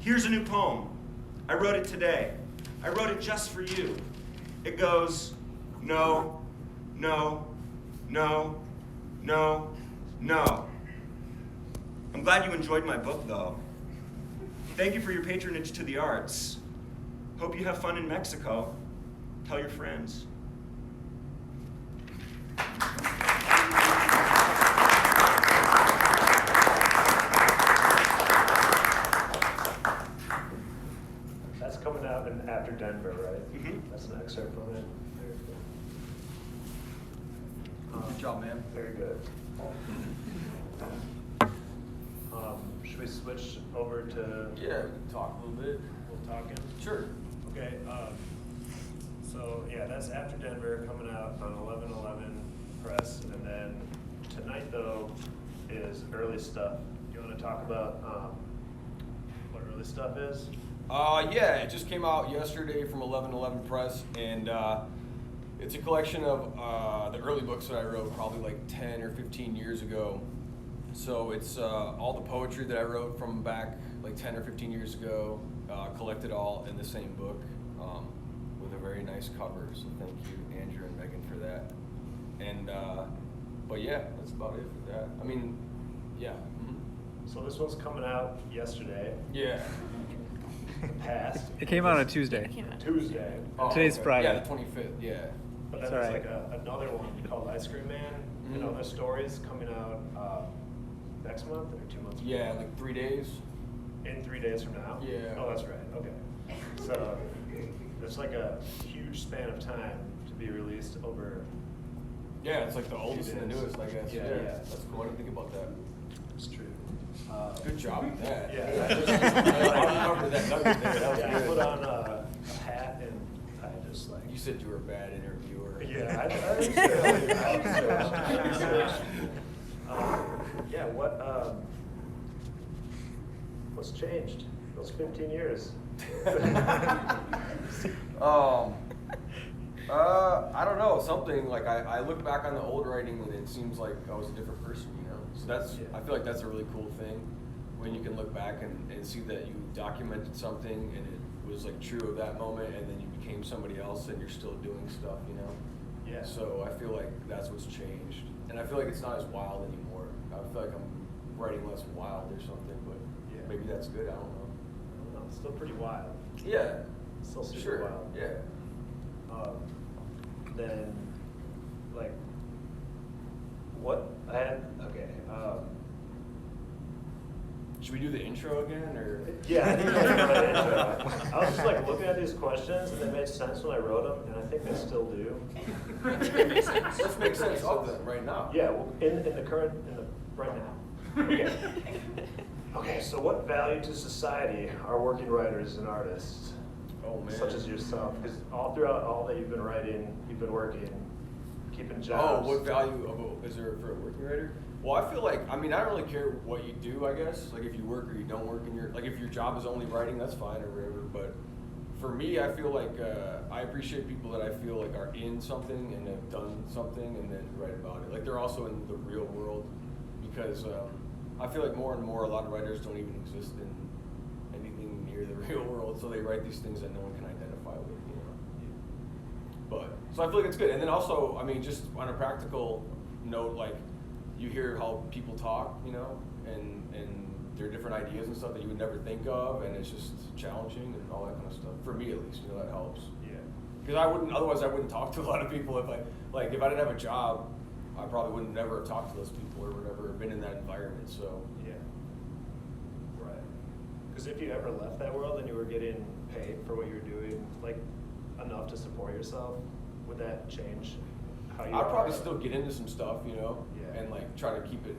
Here's a new poem. I wrote it today. I wrote it just for you. It goes, no, no, no, no, no. I'm glad you enjoyed my book, though. Thank you for your patronage to the arts. Hope you have fun in Mexico. Tell your friends. That's coming out in After Denver, right? Mm-hmm. That's an excerpt from it. Very good. Good job, man. Very good. Should we switch over to? Yeah, we can talk a little bit. We'll talk in. Sure. Okay. So yeah, that's After Denver coming out on 11/11 press, and then tonight though is early stuff. Do you want to talk about what early stuff is? Yeah, it just came out yesterday from 11/11 Press, and it's a collection of the early books that I wrote probably like 10 or 15 years ago. So it's all the poetry that I wrote from back like 10 or 15 years ago, collected all in the same book with a very nice cover. So thank you, Andrew and Megan, for that. And but yeah, that's about it for that. I mean, yeah. Mm-hmm. So this one's coming out yesterday. Yeah. Past. It came out on Tuesday. Tuesday. Oh, Today's Friday. Yeah, the 25th, yeah. But then It's there's alright. like another one called Ice Cream Man and other stories coming out next month or 2 months from Yeah, now? like 3 days. In 3 days from now? Yeah. Oh, that's right. Okay. So there's like a huge span of time to be released over. Yeah, it's like the oldest and the days. newest, I guess. Yeah, yeah. That's cool. I didn't think about that. It's true. Good job with that. Yeah. I remember that nugget there. That was Yeah, I good. put on a hat and I just like. You said you were a bad interviewer. Yeah, I yeah, what's changed? Those 15 years. I don't know, something like I look back on the old writing and it seems like I was a different person, you know? So that's, Yeah. I feel like that's a really cool thing when you can look back and see that you documented something and it was like true of that moment and then you became somebody else and you're still doing stuff, you know? Yeah. So I feel like that's what's changed. And I feel like it's not as wild anymore. I feel like I'm writing less wild or something, but Yeah. maybe that's good, I don't know. I don't know, it's still pretty wild. Yeah. Still super Sure. wild. Yeah. Then, like, what I had, okay, Should we do the intro again, or? yeah, I think that's a good intro. I was just like looking at these questions and they made sense when I wrote them, and I think they still do. Let's make sense of them right now. Yeah, well, in the right now. Okay. Okay, so what value to society are working writers and artists, Oh man. such as yourself? Because all throughout all that you've been writing, you've been working, keeping Oh, jobs. what value is there for a working writer? Well, I feel like, I mean, I don't really care what you do, I guess. Like if you work or you don't work in like if your job is only writing, that's fine or whatever. But for me, I feel like I appreciate people that I feel like are in something and have done something and then write about it. Like they're also in the real world because I feel like more and more a lot of writers don't even exist in anything near the real world, so they write these things that no one can identify with, you know. But so I feel like it's good. And then also, I mean, just on a practical note, like you hear how people talk, you know, and there are different ideas and stuff that you would never think of, and it's just challenging and all that kind of stuff. For me, at least, you know, that helps. Yeah. Because otherwise I wouldn't talk to a lot of people if I didn't have a job, I probably wouldn't never have talked to those people or whatever, been in that environment. So Yeah. Right. Because if you ever left that world and you were getting paid for what you were doing, like enough to support yourself, would that change how you I'd are? probably still get into some stuff, you know, Yeah. and like try to keep it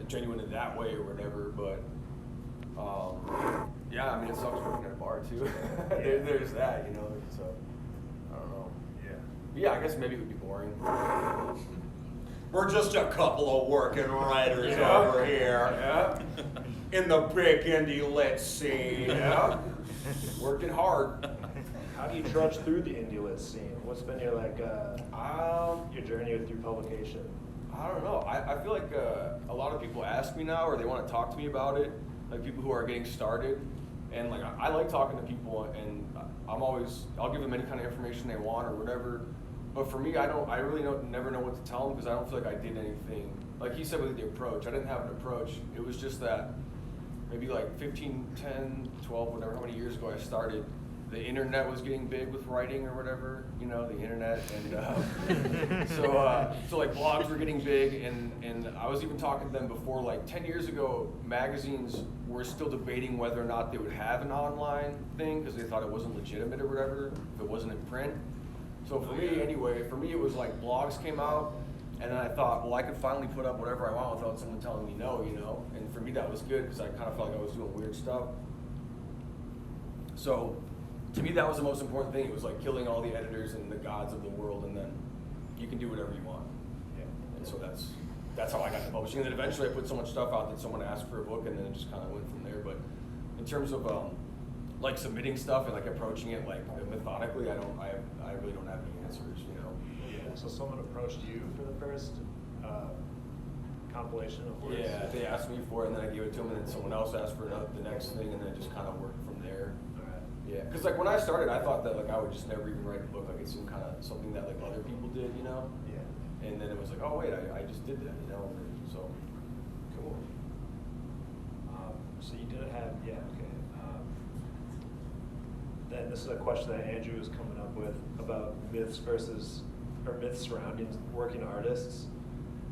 genuine in that way or whatever. But yeah, I mean, it sucks working at a bar too. There's that, you know. So I don't know. Yeah. Yeah, I guess maybe it would be boring. We're just a couple of working writers Yeah. over here Yeah. in the big indie lit scene. Yeah. Working hard. How do you trudge through the indie lit scene? What's been your your journey through publication? I don't know. I feel like a lot of people ask me now, or they want to talk to me about it, like people who are getting started. And like I like talking to people, and I'll give them any kind of information they want or whatever. But for me, I really never know what to tell them because I don't feel like I did anything. Like he said with the approach, I didn't have an approach. It was just that maybe like 15, 10, 12, whatever, how many years ago I started, the internet was getting big with writing or whatever, you know, the internet. And so like blogs were getting big, and I was even talking to them before, like 10 years ago, magazines were still debating whether or not they would have an online thing because they thought it wasn't legitimate or whatever if it wasn't in print. So for me anyway, it was like blogs came out, and then I thought, well, I could finally put up whatever I want without someone telling me no, you know? And for me that was good because I kind of felt like I was doing weird stuff. So to me that was the most important thing. It was like killing all the editors and the gods of the world, and then you can do whatever you want. Yeah. And so that's how I got to publishing. And then eventually I put so much stuff out that someone asked for a book, and then it just kind of went from there. But in terms of like submitting stuff and like approaching it like methodically, I really don't have any answers, you know. Yeah. So someone approached you for the first compilation of works? Yeah, they asked me for it, and then I gave it to them, and then someone else asked for the next thing, and then it just kind of worked from there. All right. Yeah, because like when I started, I thought that like I would just never even write a book. Like it seemed kind of something that like other people did, you know. Yeah. And then it was like, oh wait, I just did that, you know. And then, so Cool. So you did have, okay. Then this is a question that Andrew was coming up with about myths surrounding working artists.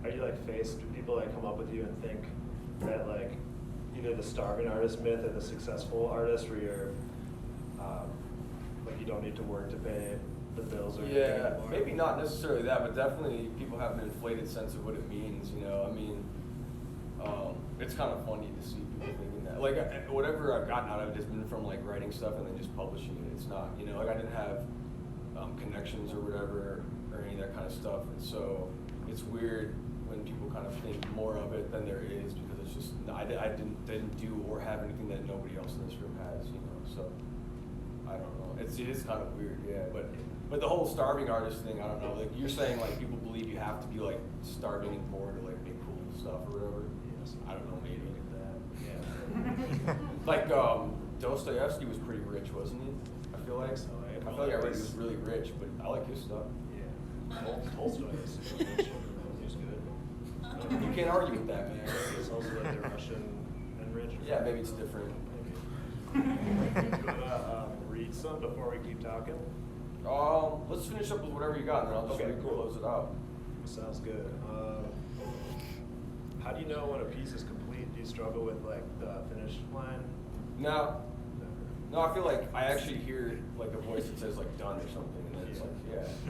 Are you like faced with people that come up with you and think that like either the starving artist myth or the successful artist where you're like you don't need to work to pay the bills or anything yeah, anymore? maybe not necessarily that, but definitely people have an inflated sense of what it means, you know. I mean, it's kind of funny to see people thinking that. Like, whatever I've gotten out of it has been from, like, writing stuff and then just publishing it. It's not, you know, like, I didn't have connections or whatever or any of that kind of stuff. And so it's weird when people kind of think more of it than there is because it's just, I didn't do or have anything that nobody else in this room has, you know. So, I don't know. It is kind of weird, yeah. But the whole starving artist thing, I don't know. Like, you're saying, like, people believe you have to be, like, starving and poor to, like, make cool stuff or whatever. I don't know, maybe. Yeah. Like, Dostoevsky was pretty rich, wasn't he? I feel like. So, I feel like I read he was really rich, but I like his stuff. Yeah. Tolstoy is he's good. You can't argue with that, man. It's also like the Russian and rich. Yeah, maybe it's different. Do you want to read some before we keep talking? Let's finish up with whatever you got, and then I'll just close it out. Sounds good. How do you know when a piece is complete? Do you struggle with like the finish line? No, I feel like I actually hear like a voice that says like done or something, and then it's like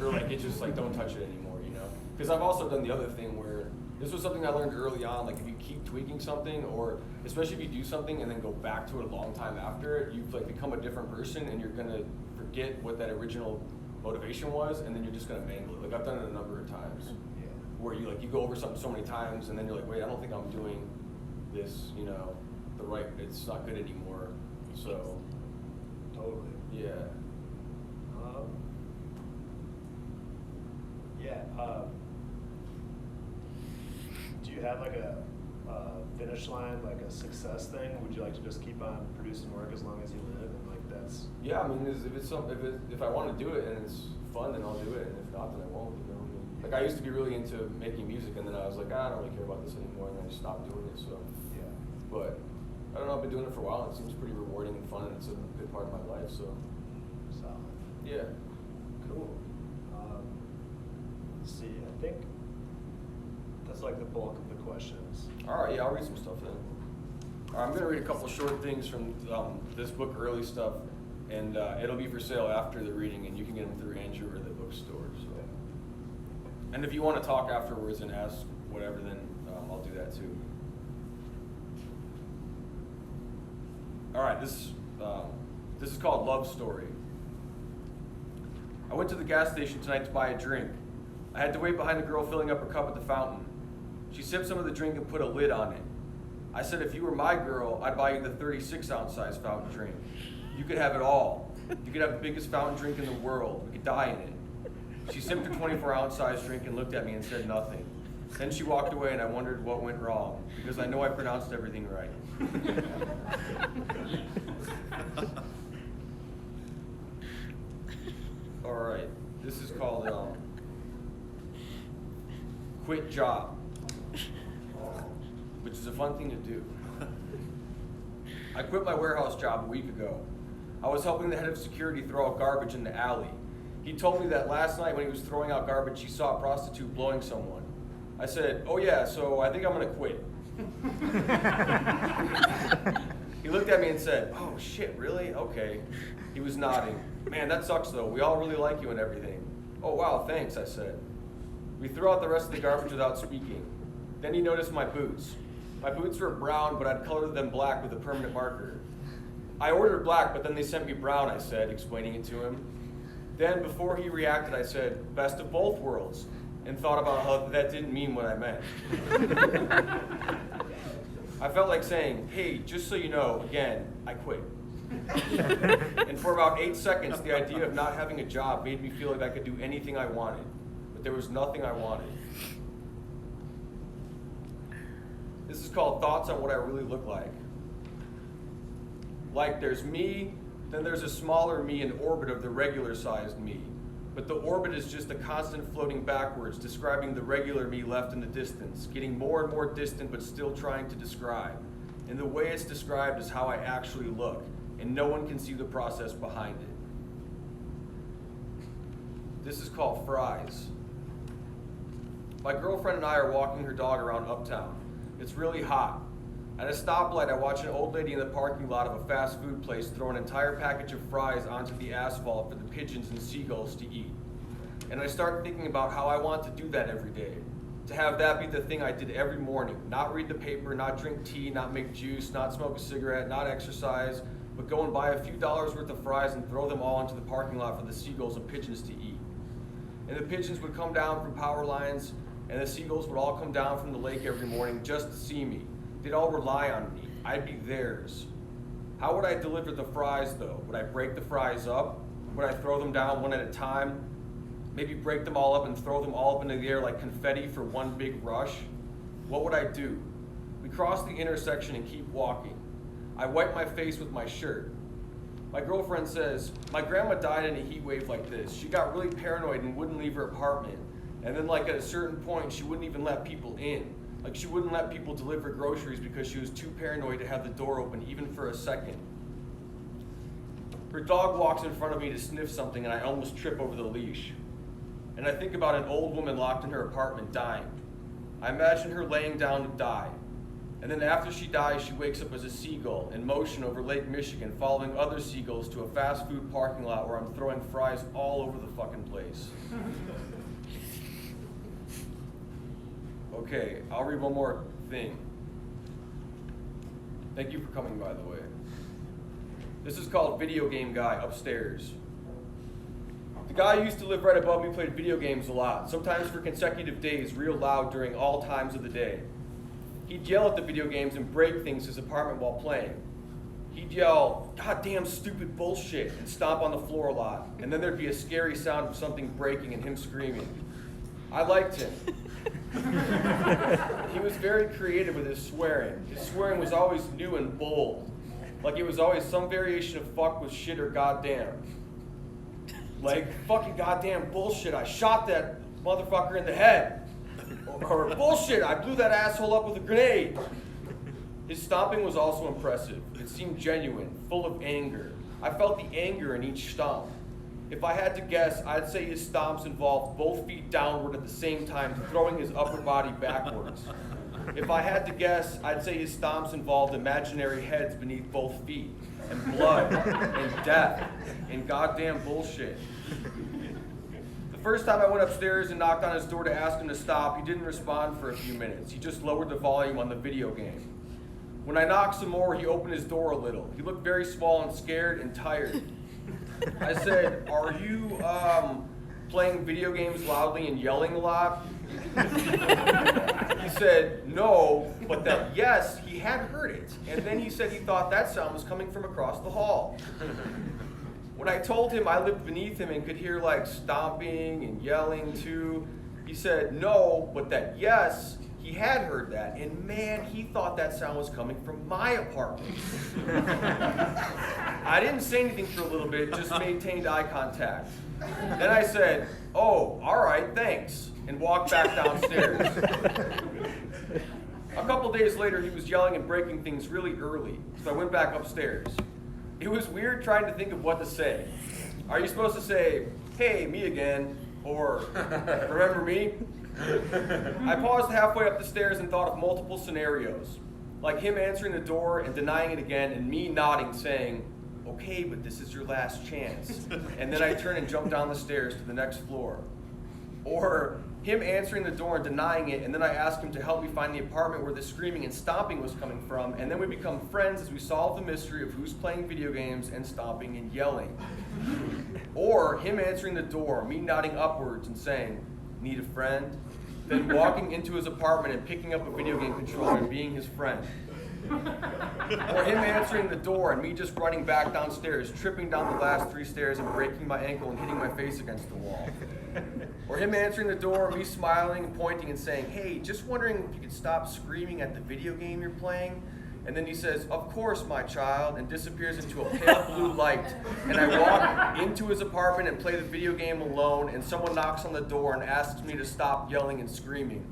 or like it's just like don't touch it anymore, you know? Because I've also done the other thing where this was something I learned early on. Like if you keep tweaking something, or especially if you do something and then go back to it a long time after it, you've like become a different person, and you're gonna forget what that original motivation was, and then you're just gonna mangle it. Like I've done it a number of times. Where you like you go over something so many times and then you're like, wait, I don't think I'm doing this, you know, it's not good anymore. So Totally. yeah. Do you have like a finish line, like a success thing? Would you like to just keep on producing work as long as you live, and like that's? Yeah, I mean, if I want to do it and it's fun, then I'll do it, and if not, then I won't. You know, like I used to be really into making music, and then I was like, I don't really care about this anymore, and then I just stopped doing it. So Yeah. but I don't know. I've been doing it for a while, and it seems pretty rewarding and fun, and it's a good part of my life. So Solid. yeah. Cool. Let's see. I think that's like the bulk of the questions. All right, yeah, I'll read some stuff then. All right, I'm gonna read a couple short things from this book, early stuff, and it'll be for sale after the reading, and you can get them through Andrew or the bookstore. So, and if you want to talk afterwards and ask whatever, then I'll do that too. All right, this is called Love Story. I went to the gas station tonight to buy a drink. I had to wait behind the girl filling up her cup at the fountain. She sipped some of the drink and put a lid on it. I said, if you were my girl, I'd buy you the 36-ounce size fountain drink. You could have it all. You could have the biggest fountain drink in the world. We could die in it. She sipped her 24-ounce size drink and looked at me and said nothing. Then she walked away and I wondered what went wrong, because I know I pronounced everything right. All right, this is called quit job, which is a fun thing to do. I quit my warehouse job a week ago. I was helping the head of security throw out garbage in the alley. He told me that last night when he was throwing out garbage, he saw a prostitute blowing someone. I said, oh yeah, so I think I'm gonna quit. He looked at me and said, oh shit, really? Okay. He was nodding. Man, that sucks though. We all really like you and everything. Oh wow, thanks, I said. We threw out the rest of the garbage without speaking. Then he noticed my boots. My boots were brown, but I'd colored them black with a permanent marker. I ordered black, but then they sent me brown, I said, explaining it to him. Then, before he reacted, I said, best of both worlds, and thought about how that didn't mean what I meant. I felt like saying, hey, just so you know, again, I quit. And for about 8 seconds, the idea of not having a job made me feel like I could do anything I wanted, but there was nothing I wanted. This is called Thoughts on What I Really Look Like. Like there's me, then there's a smaller me in orbit of the regular-sized me. But the orbit is just a constant floating backwards, describing the regular me left in the distance, getting more and more distant but still trying to describe. And the way it's described is how I actually look, and no one can see the process behind it. This is called fries. My girlfriend and I are walking her dog around Uptown. It's really hot. At a stoplight, I watch an old lady in the parking lot of a fast food place throw an entire package of fries onto the asphalt for the pigeons and seagulls to eat. And I start thinking about how I want to do that every day. To have that be the thing I did every morning. Not read the paper, not drink tea, not make juice, not smoke a cigarette, not exercise, but go and buy a few dollars worth of fries and throw them all into the parking lot for the seagulls and pigeons to eat. And the pigeons would come down from power lines, and the seagulls would all come down from the lake every morning just to see me. They'd all rely on me. I'd be theirs. How would I deliver the fries, though? Would I break the fries up? Would I throw them down one at a time? Maybe break them all up and throw them all up into the air like confetti for one big rush? What would I do? We cross the intersection and keep walking. I wipe my face with my shirt. My girlfriend says, my grandma died in a heat wave like this. She got really paranoid and wouldn't leave her apartment. And then like at a certain point, she wouldn't even let people in. Like she wouldn't let people deliver groceries because she was too paranoid to have the door open even for a second. Her dog walks in front of me to sniff something and I almost trip over the leash. And I think about an old woman locked in her apartment dying. I imagine her laying down to die. And then after she dies, she wakes up as a seagull in motion over Lake Michigan, following other seagulls to a fast food parking lot where I'm throwing fries all over the fucking place. Okay, I'll read one more thing. Thank you for coming, by the way. This is called Video Game Guy Upstairs. The guy who used to live right above me played video games a lot, sometimes for consecutive days, real loud during all times of the day. He'd yell at the video games and break things in his apartment while playing. He'd yell, "Goddamn stupid bullshit," and stomp on the floor a lot, and then there'd be a scary sound of something breaking and him screaming. I liked him. He was very creative with his swearing. His swearing was always new and bold. Like it was always some variation of fuck with shit or goddamn. Like, fucking goddamn bullshit, I shot that motherfucker in the head. Or bullshit, I blew that asshole up with a grenade. His stomping was also impressive. It seemed genuine, full of anger. I felt the anger in each stomp. If I had to guess, I'd say his stomps involved both feet downward at the same time, throwing his upper body backwards. If I had to guess, I'd say his stomps involved imaginary heads beneath both feet, and blood, and death, and goddamn bullshit. The first time I went upstairs and knocked on his door to ask him to stop, he didn't respond for a few minutes. He just lowered the volume on the video game. When I knocked some more, he opened his door a little. He looked very small and scared and tired. I said, "Are you playing video games loudly and yelling a lot?" He said, "No," but that yes, he had heard it. And then he said he thought that sound was coming from across the hall. When I told him I lived beneath him and could hear like stomping and yelling too, He said no, but that yes, he had heard that, and man, he thought that sound was coming from my apartment. I didn't say anything for a little bit, just maintained eye contact. Then I said, oh, all right, thanks, and walked back downstairs. A couple days later, he was yelling and breaking things really early, so I went back upstairs. It was weird trying to think of what to say. Are you supposed to say, hey, me again, or remember me? I paused halfway up the stairs and thought of multiple scenarios, like him answering the door and denying it again, and me nodding, saying, okay, but this is your last chance. And then I turned and jumped down the stairs to the next floor. Or him answering the door and denying it, and then I asked him to help me find the apartment where the screaming and stomping was coming from, and then we become friends as we solve the mystery of who's playing video games and stomping and yelling. Or him answering the door, me nodding upwards and saying, need a friend? Then walking into his apartment and picking up a video game controller and being his friend. Or him answering the door and me just running back downstairs, tripping down the last 3 stairs and breaking my ankle and hitting my face against the wall. Or him answering the door, me smiling and pointing and saying, hey, just wondering if you could stop screaming at the video game you're playing. And then he says, of course, my child, and disappears into a pale blue light. And I walk into his apartment and play the video game alone, and someone knocks on the door and asks me to stop yelling and screaming.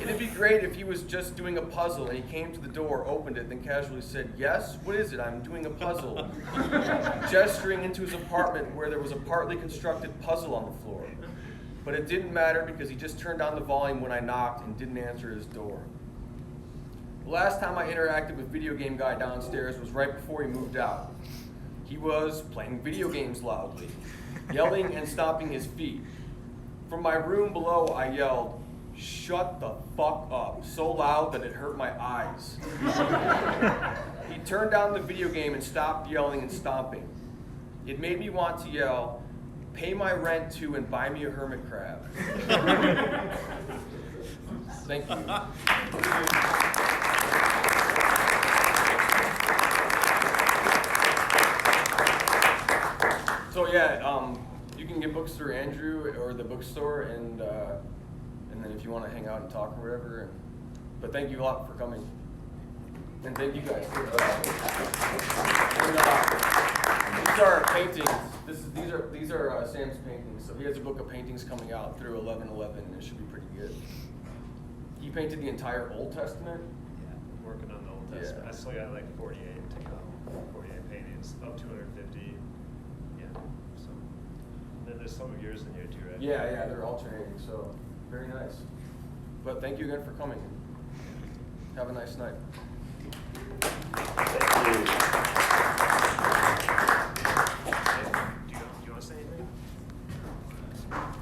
It'd be great if he was just doing a puzzle and he came to the door, opened it, then casually said, yes, what is it? I'm doing a puzzle. Gesturing into his apartment where there was a partly constructed puzzle on the floor. But it didn't matter because he just turned down the volume when I knocked and didn't answer his door. The last time I interacted with Video Game Guy downstairs was right before he moved out. He was playing video games loudly, yelling and stomping his feet. From my room below, I yelled, shut the fuck up, so loud that it hurt my eyes. He turned down the video game and stopped yelling and stomping. It made me want to yell, pay my rent too and buy me a hermit crab. Thank you. So yeah, you can get books through Andrew or the bookstore, and then if you want to hang out and talk or whatever. But thank you a lot for coming, and thank you guys. These are paintings. These are Sam's paintings. So he has a book of paintings coming out through 11/11, and it should be pretty good. He painted the entire Old Testament. Yeah, I'm working on the Old Testament. Yeah. I still got like 48 to go. 48 paintings, up 250. Yeah. So then there's some of yours in here too, right? Yeah, they're alternating, so very nice. But thank you again for coming. Have a nice night. Thank you. Do you want to say anything? It's fine.